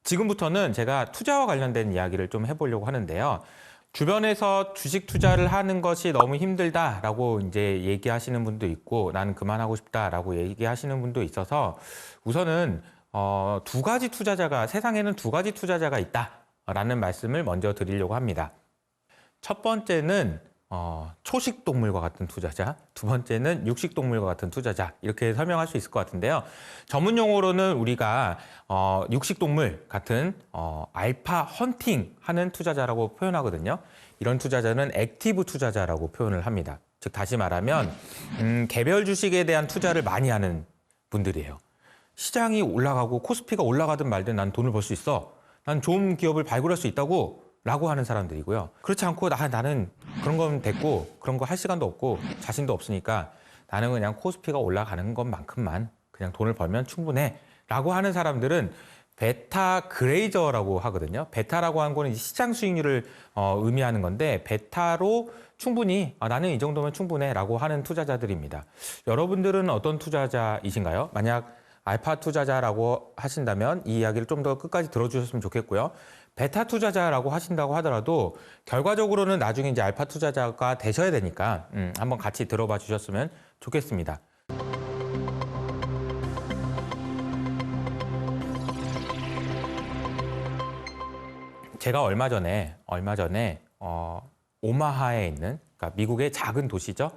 지금부터는 제가 투자와 관련된 이야기를 좀 해보려고 하는데요. 주변에서 주식 투자를 하는 것이 너무 힘들다라고 이제 얘기하시는 분도 있고 나는 그만하고 싶다라고 얘기하시는 분도 있어서 우선은 두 가지 투자자가 세상에는 두 가지 투자자가 있다라는 말씀을 먼저 드리려고 합니다. 첫 번째는 초식 동물과 같은 투자자, 두 번째는 육식 동물과 같은 투자자 이렇게 설명할 수 있을 것 같은데요. 전문 용어로는 우리가 육식 동물 같은 알파 헌팅 하는 투자자라고 표현하거든요. 이런 투자자는 액티브 투자자라고 표현을 합니다. 즉 다시 말하면 개별 주식에 대한 투자를 많이 하는 분들이에요. 시장이 올라가고 코스피가 올라가든 말든 난 돈을 벌 수 있어. 난 좋은 기업을 발굴할 수 있다고 라고 하는 사람들이고요. 그렇지 않고 나는 그런 건 됐고 그런 거 할 시간도 없고 자신도 없으니까 나는 그냥 코스피가 올라가는 것만큼만 그냥 돈을 벌면 충분해 라고 하는 사람들은 베타 그레이저라고 하거든요. 베타라고 하는 거는 시장 수익률을 의미하는 건데 베타로 충분히 나는 이 정도면 충분해 라고 하는 투자자들입니다. 여러분들은 어떤 투자자이신가요? 만약 알파 투자자라고 하신다면 이 이야기를 좀 더 끝까지 들어주셨으면 좋겠고요. 베타 투자자라고 하신다고 하더라도 결과적으로는 나중에 이제 알파 투자자가 되셔야 되니까 한번 같이 들어봐 주셨으면 좋겠습니다. 제가 얼마 전에 오마하에 있는 그러니까 미국의 작은 도시죠.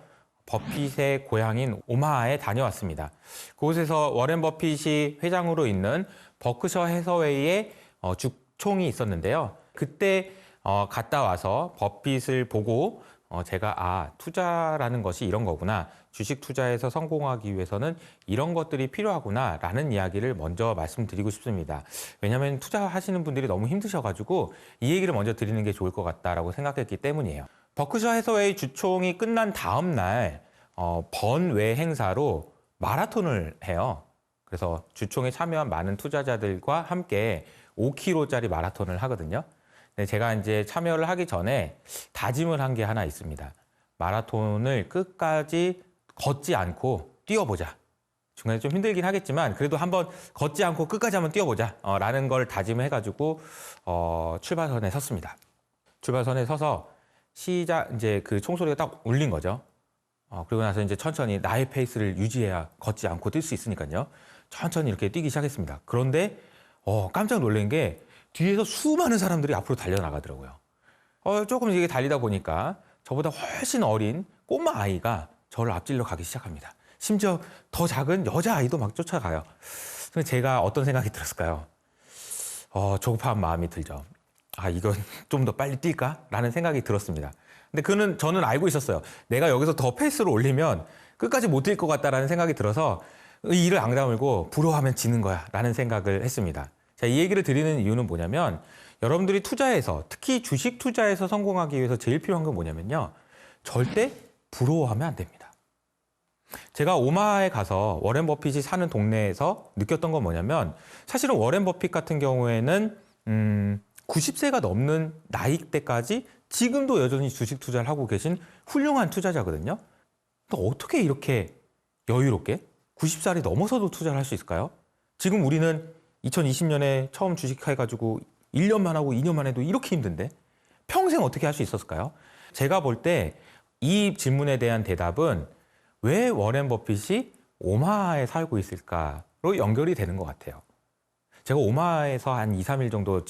버핏의 고향인 오마하에 다녀왔습니다. 그곳에서 워렌 버핏이 회장으로 있는 버크셔 해서웨이의 주총이 있었는데요. 그때 갔다 와서 버핏을 보고 제가 투자라는 것이 이런 거구나. 주식 투자에서 성공하기 위해서는 이런 것들이 필요하구나 라는 이야기를 먼저 말씀드리고 싶습니다. 왜냐하면 투자하시는 분들이 너무 힘드셔가지고 이 얘기를 먼저 드리는 게 좋을 것 같다라고 생각했기 때문이에요. 버크셔 해서웨이 주총이 끝난 다음 날 번외 행사로 마라톤을 해요. 그래서 주총에 참여한 많은 투자자들과 함께 5km짜리 마라톤을 하거든요. 근데 제가 이제 참여를 하기 전에 다짐을 한 게 하나 있습니다. 마라톤을 끝까지 걷지 않고 뛰어보자. 중간에 좀 힘들긴 하겠지만 그래도 한번 걷지 않고 끝까지 한번 뛰어보자 라는 걸 다짐을 해가지고 출발선에 섰습니다. 출발선에 서서 이제 그 총소리가 딱 울린 거죠. 그리고 나서 이제 천천히 나의 페이스를 유지해야 걷지 않고 뛸 수 있으니까요. 천천히 이렇게 뛰기 시작했습니다. 그런데 깜짝 놀란 게 뒤에서 수많은 사람들이 앞으로 달려나가더라고요. 조금 이게 달리다 보니까 저보다 훨씬 어린 꼬마 아이가 저를 앞질러 가기 시작합니다. 심지어 더 작은 여자아이도 막 쫓아가요. 그래서 제가 어떤 생각이 들었을까요? 조급한 마음이 들죠. 이건 좀 더 빨리 뛸까? 라는 생각이 들었습니다. 근데 저는 알고 있었어요. 내가 여기서 더 페이스를 올리면 끝까지 못 뛸 것 같다라는 생각이 들어서 이를 앙다물고 부러워하면 지는 거야 라는 생각을 했습니다. 자, 이 얘기를 드리는 이유는 뭐냐면 여러분들이 투자에서 특히 주식 투자에서 성공하기 위해서 제일 필요한 건 뭐냐면요. 절대 부러워하면 안 됩니다. 제가 오마하에 가서 워렌 버핏이 사는 동네에서 느꼈던 건 뭐냐면 사실은 워렌 버핏 같은 경우에는 90세가 넘는 나이 때까지 지금도 여전히 주식 투자를 하고 계신 훌륭한 투자자거든요. 근데 어떻게 이렇게 여유롭게 90살이 넘어서도 투자를 할 수 있을까요? 지금 우리는 2020년에 처음 주식해가지고 1년만 하고 2년만 해도 이렇게 힘든데 평생 어떻게 할 수 있었을까요? 제가 볼 때 이 질문에 대한 대답은 왜 워렌 버핏이 오마하에 살고 있을까로 연결이 되는 것 같아요. 제가 오마하에서 한 2, 3일 정도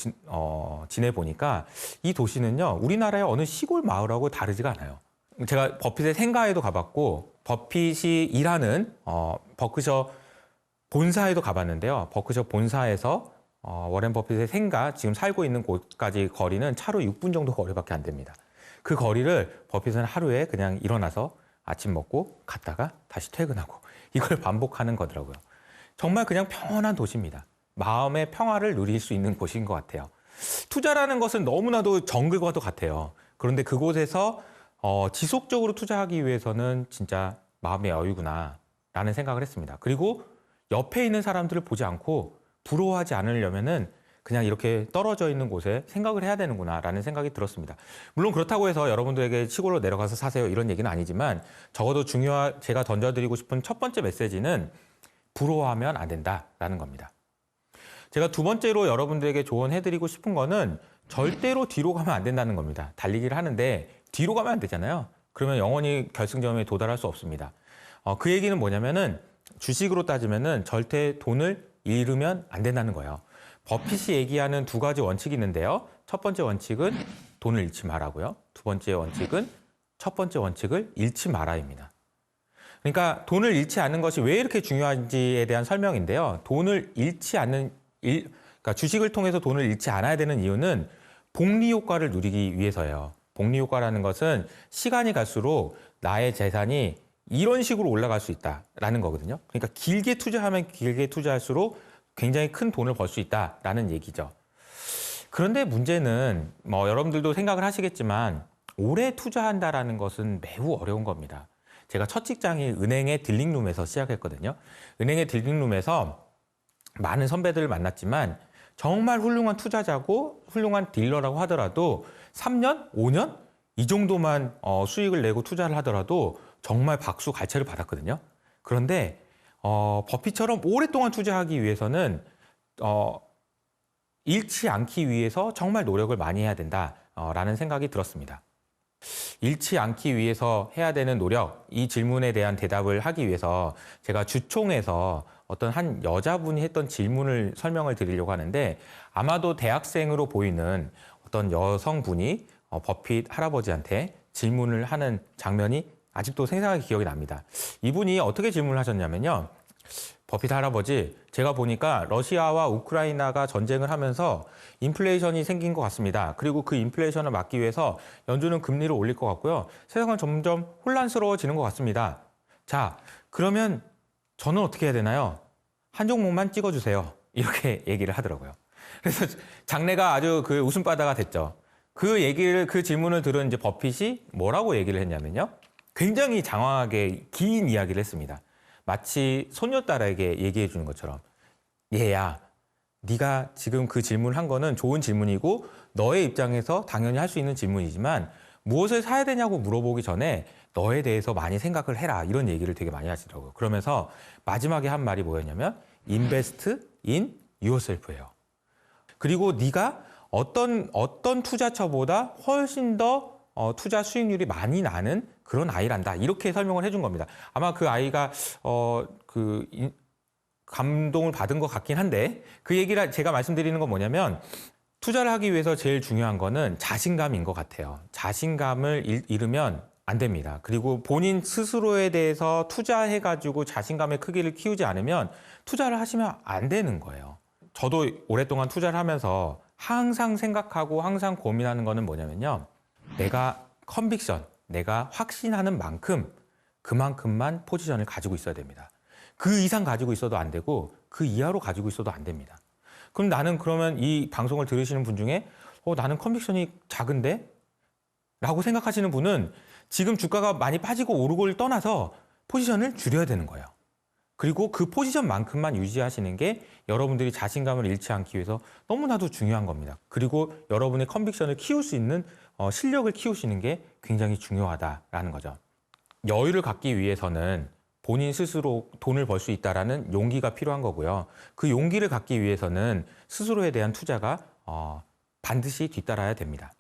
지내보니까 이 도시는요, 우리나라의 어느 시골 마을하고 다르지가 않아요. 제가 버핏의 생가에도 가봤고, 버핏이 일하는 버크셔 본사에도 가봤는데요. 버크셔 본사에서 워렌 버핏의 생가, 지금 살고 있는 곳까지 거리는 차로 6분 정도 거리밖에 안 됩니다. 그 거리를 버핏은 하루에 그냥 일어나서 아침 먹고 갔다가 다시 퇴근하고 이걸 반복하는 거더라고요. 정말 그냥 평온한 도시입니다. 마음의 평화를 누릴 수 있는 곳인 것 같아요. 투자라는 것은 너무나도 정글과도 같아요. 그런데 그곳에서 지속적으로 투자하기 위해서는 진짜 마음의 여유구나 라는 생각을 했습니다. 그리고 옆에 있는 사람들을 보지 않고 부러워하지 않으려면은 그냥 이렇게 떨어져 있는 곳에 생각을 해야 되는구나 라는 생각이 들었습니다. 물론 그렇다고 해서 여러분들에게 시골로 내려가서 사세요 이런 얘기는 아니지만 적어도 제가 던져드리고 싶은 첫 번째 메시지는 부러워하면 안 된다라는 겁니다. 제가 두 번째로 여러분들에게 조언해드리고 싶은 거는 절대로 뒤로 가면 안 된다는 겁니다. 달리기를 하는데 뒤로 가면 안 되잖아요. 그러면 영원히 결승점에 도달할 수 없습니다. 그 얘기는 뭐냐면은 주식으로 따지면은 절대 돈을 잃으면 안 된다는 거예요. 버핏이 얘기하는 두 가지 원칙이 있는데요. 첫 번째 원칙은 돈을 잃지 말라고요. 두 번째 원칙은 첫 번째 원칙을 잃지 마라입니다. 그러니까 돈을 잃지 않는 것이 왜 이렇게 중요한지에 대한 설명인데요. 돈을 잃지 않는, 그러니까 주식을 통해서 돈을 잃지 않아야 되는 이유는 복리 효과를 누리기 위해서예요. 복리 효과라는 것은 시간이 갈수록 나의 재산이 이런 식으로 올라갈 수 있다라는 거거든요. 그러니까 길게 투자하면 길게 투자할수록 굉장히 큰 돈을 벌 수 있다라는 얘기죠. 그런데 문제는 여러분들도 생각을 하시겠지만 오래 투자한다라는 것은 매우 어려운 겁니다. 제가 첫 직장이 은행의 딜링룸에서 시작했거든요. 은행의 딜링룸에서 많은 선배들을 만났지만 정말 훌륭한 투자자고 훌륭한 딜러라고 하더라도 3년, 5년 이 정도만 수익을 내고 투자를 하더라도 정말 박수 갈채를 받았거든요. 그런데 버핏처럼 오랫동안 투자하기 위해서는 잃지 않기 위해서 정말 노력을 많이 해야 된다라는 생각이 들었습니다. 잃지 않기 위해서 해야 되는 노력, 이 질문에 대한 대답을 하기 위해서 제가 주총에서 어떤 한 여자분이 했던 질문을 설명을 드리려고 하는데 아마도 대학생으로 보이는 어떤 여성분이 버핏 할아버지한테 질문을 하는 장면이 아직도 생생하게 기억이 납니다. 이분이 어떻게 질문을 하셨냐면요. 버핏 할아버지, 제가 보니까 러시아와 우크라이나가 전쟁을 하면서 인플레이션이 생긴 것 같습니다. 그리고 그 인플레이션을 막기 위해서 연준은 금리를 올릴 것 같고요. 세상은 점점 혼란스러워지는 것 같습니다. 자, 그러면 저는 어떻게 해야 되나요? 한 종목만 찍어주세요. 이렇게 얘기를 하더라고요. 그래서 장래가 아주 그 웃음바다가 됐죠. 그 질문을 들은 이제 버핏이 뭐라고 얘기를 했냐면요. 굉장히 장황하게 긴 이야기를 했습니다. 마치 소녀딸에게 얘기해 주는 것처럼 얘야, 네가 지금 그 질문을 한 거는 좋은 질문이고 너의 입장에서 당연히 할 수 있는 질문이지만 무엇을 사야 되냐고 물어보기 전에 너에 대해서 많이 생각을 해라. 이런 얘기를 되게 많이 하시더라고요. 그러면서 마지막에 한 말이 뭐였냐면 Invest in yourself예요. 그리고 네가 어떤 투자처보다 훨씬 더 투자 수익률이 많이 나는 그런 아이란다. 이렇게 설명을 해준 겁니다. 아마 그 아이가 감동을 받은 것 같긴 한데 그 얘기를 제가 말씀드리는 건 뭐냐면 투자를 하기 위해서 제일 중요한 거는 자신감인 것 같아요. 자신감을 잃으면 안 됩니다. 그리고 본인 스스로에 대해서 투자해가지고 자신감의 크기를 키우지 않으면 투자를 하시면 안 되는 거예요. 저도 오랫동안 투자를 하면서 항상 생각하고 항상 고민하는 거는 뭐냐면요. 내가 내가 확신하는 만큼 그만큼만 포지션을 가지고 있어야 됩니다. 그 이상 가지고 있어도 안 되고 그 이하로 가지고 있어도 안 됩니다. 그럼 나는 그러면 이 방송을 들으시는 분 중에 나는 컨빅션이 작은데? 라고 생각하시는 분은 지금 주가가 많이 빠지고 오르고를 떠나서 포지션을 줄여야 되는 거예요. 그리고 그 포지션만큼만 유지하시는 게 여러분들이 자신감을 잃지 않기 위해서 너무나도 중요한 겁니다. 그리고 여러분의 컨빅션을 키울 수 있는 실력을 키우시는 게 굉장히 중요하다라는 거죠. 여유를 갖기 위해서는 본인 스스로 돈을 벌 수 있다라는 용기가 필요한 거고요. 그 용기를 갖기 위해서는 스스로에 대한 투자가 반드시 뒤따라야 됩니다.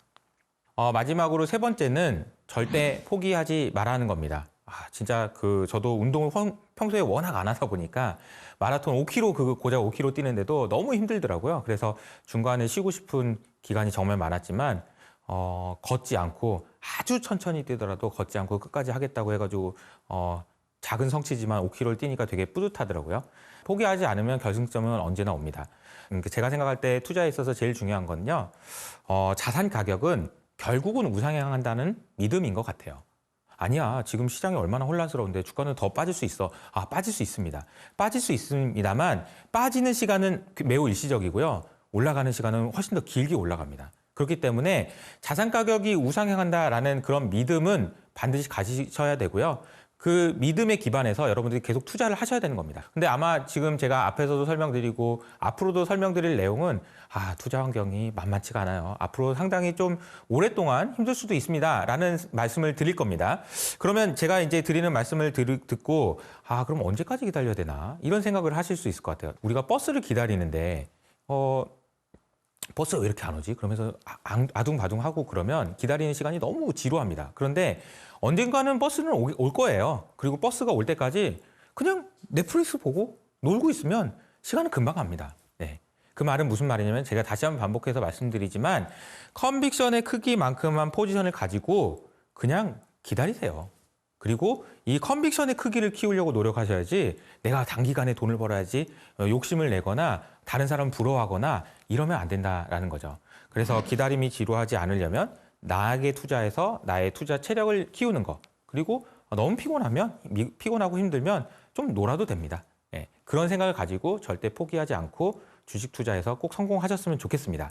마지막으로 세 번째는 절대 포기하지 말라는 겁니다. 진짜 저도 운동을 평소에 워낙 안 하다 보니까 마라톤 5km 고작 5km 뛰는데도 너무 힘들더라고요. 그래서 중간에 쉬고 싶은 기간이 정말 많았지만 걷지 않고 아주 천천히 뛰더라도 걷지 않고 끝까지 하겠다고 해가지고 작은 성취지만 5km를 뛰니까 되게 뿌듯하더라고요. 포기하지 않으면 결승점은 언제나 옵니다. 제가 생각할 때 투자에 있어서 제일 중요한 건요. 자산 가격은 결국은 우상향한다는 믿음인 것 같아요. 아니야, 지금 시장이 얼마나 혼란스러운데 주가는 더 빠질 수 있어. 빠질 수 있습니다. 빠질 수 있습니다만 빠지는 시간은 매우 일시적이고요. 올라가는 시간은 훨씬 더 길게 올라갑니다. 그렇기 때문에 자산 가격이 우상향한다라는 그런 믿음은 반드시 가지셔야 되고요. 그 믿음에 기반해서 여러분들이 계속 투자를 하셔야 되는 겁니다. 근데 아마 지금 제가 앞에서도 설명드리고 앞으로도 설명드릴 내용은 투자 환경이 만만치가 않아요. 앞으로 상당히 좀 오랫동안 힘들 수도 있습니다. 라는 말씀을 드릴 겁니다. 그러면 제가 이제 드리는 말씀을 듣고 그럼 언제까지 기다려야 되나? 이런 생각을 하실 수 있을 것 같아요. 우리가 버스를 기다리는데 버스가 왜 이렇게 안 오지? 그러면서 아둥바둥하고 그러면 기다리는 시간이 너무 지루합니다. 그런데 언젠가는 버스는 올 거예요. 그리고 버스가 올 때까지 그냥 넷플릭스 보고 놀고 있으면 시간은 금방 갑니다. 네. 그 말은 무슨 말이냐면 제가 다시 한번 반복해서 말씀드리지만 컨빅션의 크기만큼만 포지션을 가지고 그냥 기다리세요. 그리고 이 컨빅션의 크기를 키우려고 노력하셔야지 내가 단기간에 돈을 벌어야지 욕심을 내거나 다른 사람 부러워하거나 이러면 안 된다라는 거죠. 그래서 기다림이 지루하지 않으려면 나에게 투자해서 나의 투자 체력을 키우는 거. 그리고 너무 피곤하고 힘들면 좀 놀아도 됩니다. 예, 그런 생각을 가지고 절대 포기하지 않고 주식 투자에서 꼭 성공하셨으면 좋겠습니다.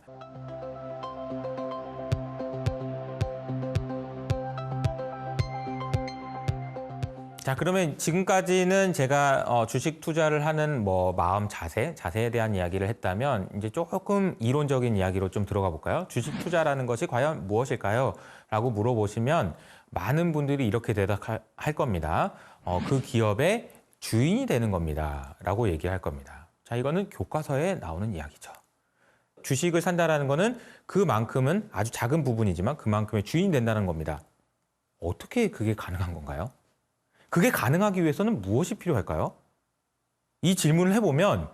자, 그러면 지금까지는 제가 주식 투자를 하는 마음 자세에 대한 이야기를 했다면 이제 조금 이론적인 이야기로 좀 들어가 볼까요? 주식 투자라는 것이 과연 무엇일까요? 라고 물어보시면 많은 분들이 이렇게 대답할 겁니다. 그 기업의 주인이 되는 겁니다. 라고 얘기할 겁니다. 자, 이거는 교과서에 나오는 이야기죠. 주식을 산다라는 거는 그만큼은 아주 작은 부분이지만 그만큼의 주인이 된다는 겁니다. 어떻게 그게 가능한 건가요? 그게 가능하기 위해서는 무엇이 필요할까요? 이 질문을 해보면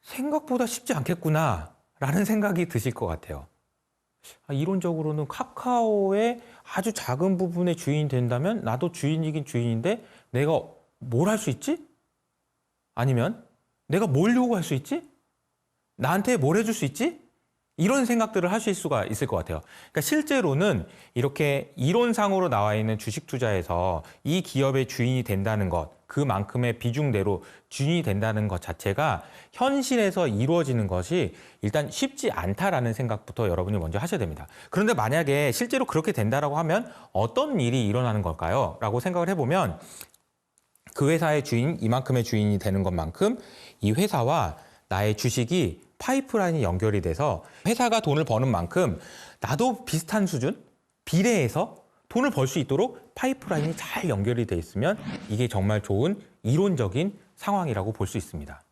생각보다 쉽지 않겠구나 라는 생각이 드실 것 같아요. 이론적으로는 카카오의 아주 작은 부분의 주인이 된다면 나도 주인이긴 주인인데 내가 뭘 할 수 있지? 아니면 내가 뭘 요구할 수 있지? 나한테 뭘 해줄 수 있지? 이런 생각들을 하실 수가 있을 것 같아요. 그러니까 실제로는 이렇게 이론상으로 나와 있는 주식 투자에서 이 기업의 주인이 된다는 것, 그만큼의 비중대로 주인이 된다는 것 자체가 현실에서 이루어지는 것이 일단 쉽지 않다라는 생각부터 여러분이 먼저 하셔야 됩니다. 그런데 만약에 실제로 그렇게 된다라고 하면 어떤 일이 일어나는 걸까요? 라고 생각을 해보면 그 회사의 주인, 이만큼의 주인이 되는 것만큼 이 회사와 나의 주식이 파이프라인이 연결이 돼서 회사가 돈을 버는 만큼 나도 비슷한 수준, 비례해서 돈을 벌 수 있도록 파이프라인이 잘 연결이 돼 있으면 이게 정말 좋은 이론적인 상황이라고 볼 수 있습니다.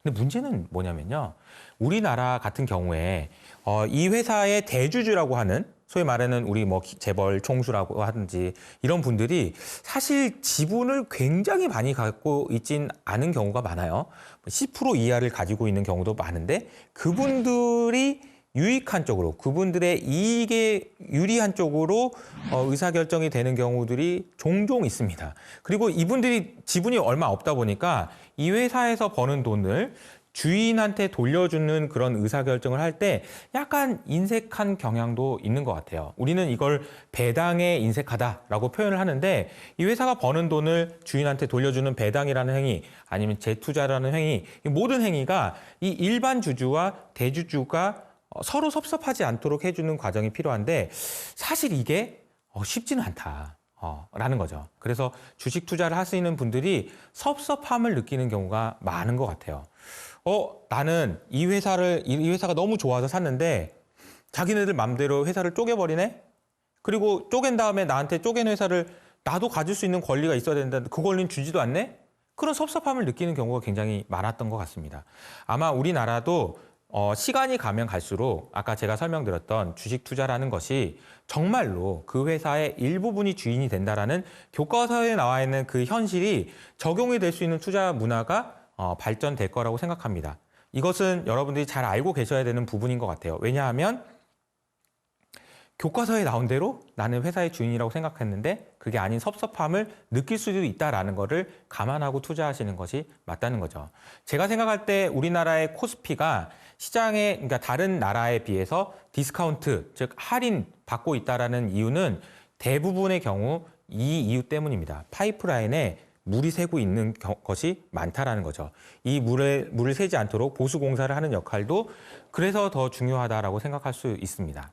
근데 문제는 뭐냐면요. 우리나라 같은 경우에 이 회사의 대주주라고 하는 소위 말하는 우리 재벌 총수라고 하든지 이런 분들이 사실 지분을 굉장히 많이 갖고 있진 않은 경우가 많아요. 10% 이하를 가지고 있는 경우도 많은데 그분들이 유익한 쪽으로, 그분들의 이익에 유리한 쪽으로 의사결정이 되는 경우들이 종종 있습니다. 그리고 이분들이 지분이 얼마 없다 보니까 이 회사에서 버는 돈을 주인한테 돌려주는 그런 의사결정을 할 때 약간 인색한 경향도 있는 것 같아요. 우리는 이걸 배당에 인색하다라고 표현을 하는데 이 회사가 버는 돈을 주인한테 돌려주는 배당이라는 행위 아니면 재투자라는 행위, 이 모든 행위가 이 일반 주주와 대주주가 서로 섭섭하지 않도록 해주는 과정이 필요한데 사실 이게 쉽지는 않다. 라는 거죠. 그래서 주식 투자를 하시는 분들이 섭섭함을 느끼는 경우가 많은 것 같아요. 나는 이 회사가 너무 좋아서 샀는데 자기네들 맘대로 회사를 쪼개버리네? 그리고 쪼갠 다음에 나한테 쪼갠 회사를 나도 가질 수 있는 권리가 있어야 된다는데 그 권리는 주지도 않네? 그런 섭섭함을 느끼는 경우가 굉장히 많았던 것 같습니다. 아마 우리나라도 시간이 가면 갈수록 아까 제가 설명드렸던 주식 투자라는 것이 정말로 그 회사의 일부분이 주인이 된다라는 교과서에 나와 있는 그 현실이 적용이 될 수 있는 투자 문화가 발전될 거라고 생각합니다. 이것은 여러분들이 잘 알고 계셔야 되는 부분인 것 같아요. 왜냐하면 교과서에 나온 대로 나는 회사의 주인이라고 생각했는데 그게 아닌 섭섭함을 느낄 수도 있다는 것을 감안하고 투자하시는 것이 맞다는 거죠. 제가 생각할 때 우리나라의 코스피가 시장에, 그러니까 다른 나라에 비해서 디스카운트, 즉 할인 받고 있다는 이유는 대부분의 경우 이 이유 때문입니다. 파이프라인에 물이 새고 있는 것이 많다라는 거죠. 이 물을 새지 않도록 보수 공사를 하는 역할도 그래서 더 중요하다라고 생각할 수 있습니다.